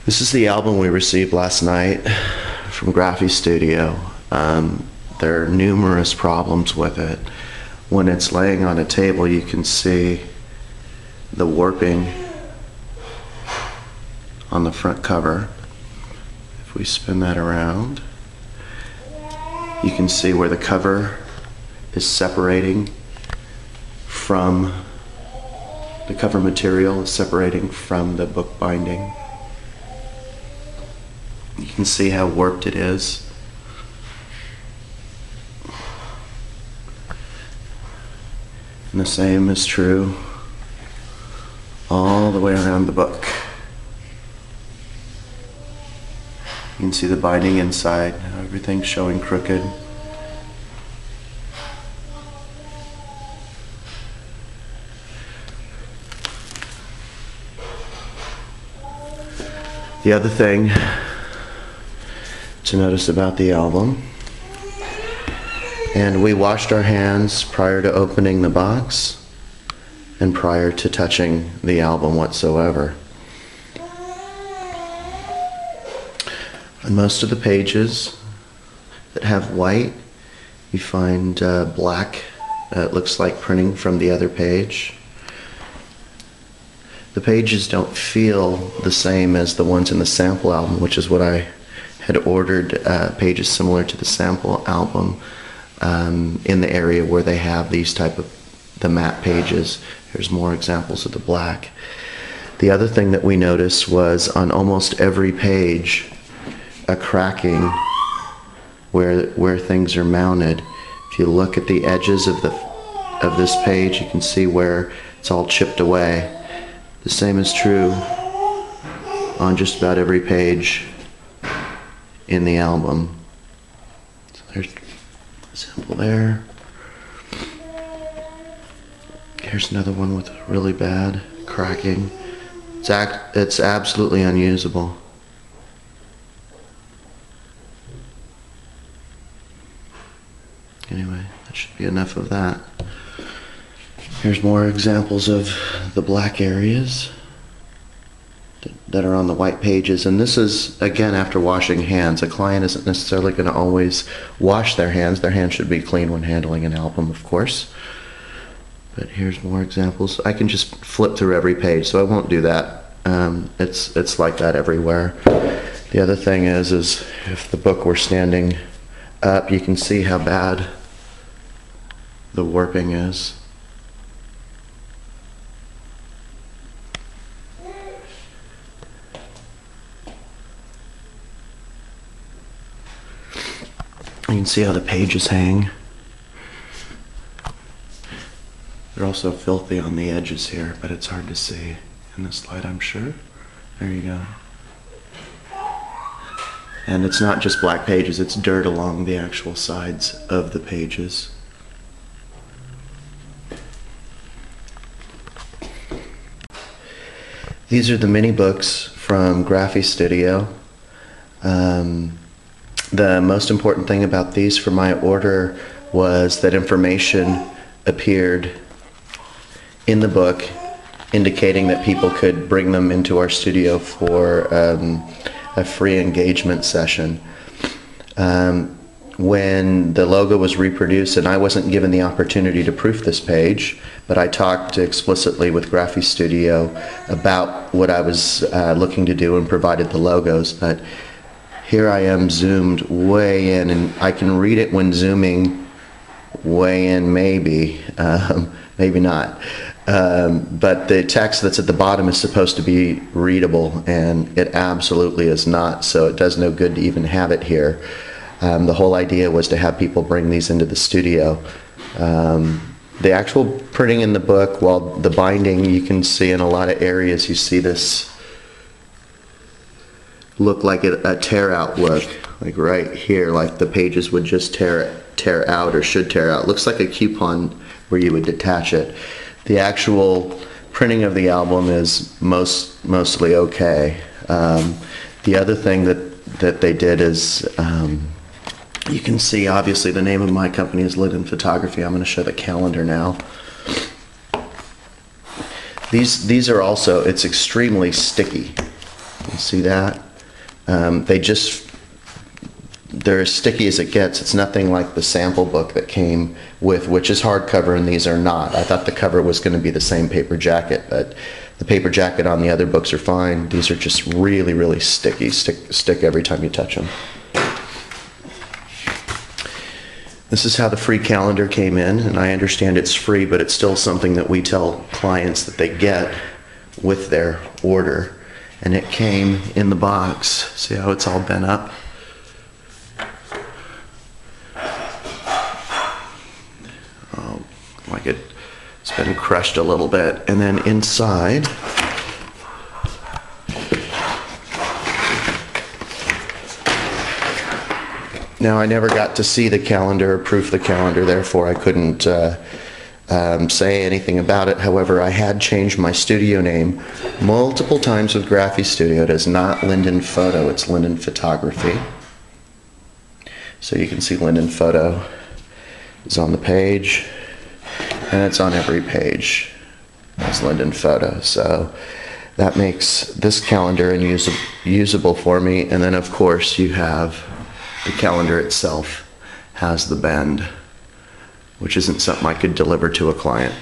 This is the album we received last night from Graphistudio. There are numerous problems with it. When it's laying on a table, you can see the warping on the front cover. If we spin that around, you can see where the cover is separating from the cover material, is separating from the book binding. You can see how warped it is. And the same is true all the way around the book. You can see the binding inside, everything's showing crooked. The other thing to notice about the album, and we washed our hands prior to opening the box and prior to touching the album whatsoever. On most of the pages that have white, you find black. It looks like printing from the other page. The pages don't feel the same as the ones in the sample album, which is what I had ordered, pages similar to the sample album in the area where they have these type of the matte pages. Here's more examples of the black. The other thing that we noticed was on almost every page a cracking where things are mounted. If you look at the edges of this page, you can see where it's all chipped away. The same is true on just about every page in the album. So there's a sample there. Here's another one with really bad cracking. It's absolutely unusable. Anyway, that should be enough of that. Here's more examples of the black areas that are on the white pages, and this is again after washing hands. A client isn't necessarily going to always wash their hands. Their hands should be clean when handling an album, of course. But here's more examples. I can just flip through every page, so I won't do that. It's like that everywhere. The other thing is if the book were standing up, you can see how bad the warping is. You can see how the pages hang. They're also filthy on the edges here, but it's hard to see in this light, I'm sure. There you go. And it's not just black pages, it's dirt along the actual sides of the pages. These are the mini books from Graphistudio. The most important thing about these for my order was that information appeared in the book indicating that people could bring them into our studio for a free engagement session. When the logo was reproduced, and I wasn't given the opportunity to proof this page, but I talked explicitly with Graphistudio about what I was looking to do and provided the logos. But here I am zoomed way in, and I can read it when zooming way in, maybe, maybe not. But the text that's at the bottom is supposed to be readable, and it absolutely is not, so it does no good to even have it here. The whole idea was to have people bring these into the studio. The actual printing in the book, while the binding, you can see in a lot of areas, you see this look like a tear out look, like right here, like the pages would just tear out or should tear out. Looks like a coupon where you would detach it. The actual printing of the album is mostly okay. The other thing that they did is you can see obviously the name of my company is Lit in Photography. I'm going to show the calendar now. These are also, it's extremely sticky. You see that? They're as sticky as it gets. It's nothing like the sample book that came with, which is hardcover, and these are not. I thought the cover was going to be the same paper jacket, but the paper jacket on the other books are fine. These are just really, really sticky. Stick every time you touch them. This is how the free calendar came in, and I understand it's free, but it's still something that we tell clients that they get with their order. And it came in the box. See how it's all bent up? Oh, like it's been crushed a little bit. And then inside, now I never got to see the calendar or proof the calendar, therefore I couldn't say anything about it. However, I had changed my studio name multiple times with Graphistudio. It is not Linden Photo, it's Linden Photography. So you can see Linden Photo is on the page, and it's on every page as Linden Photo. So that makes this calendar usable for me. And then of course you have the calendar itself has the bend, which isn't something I could deliver to a client.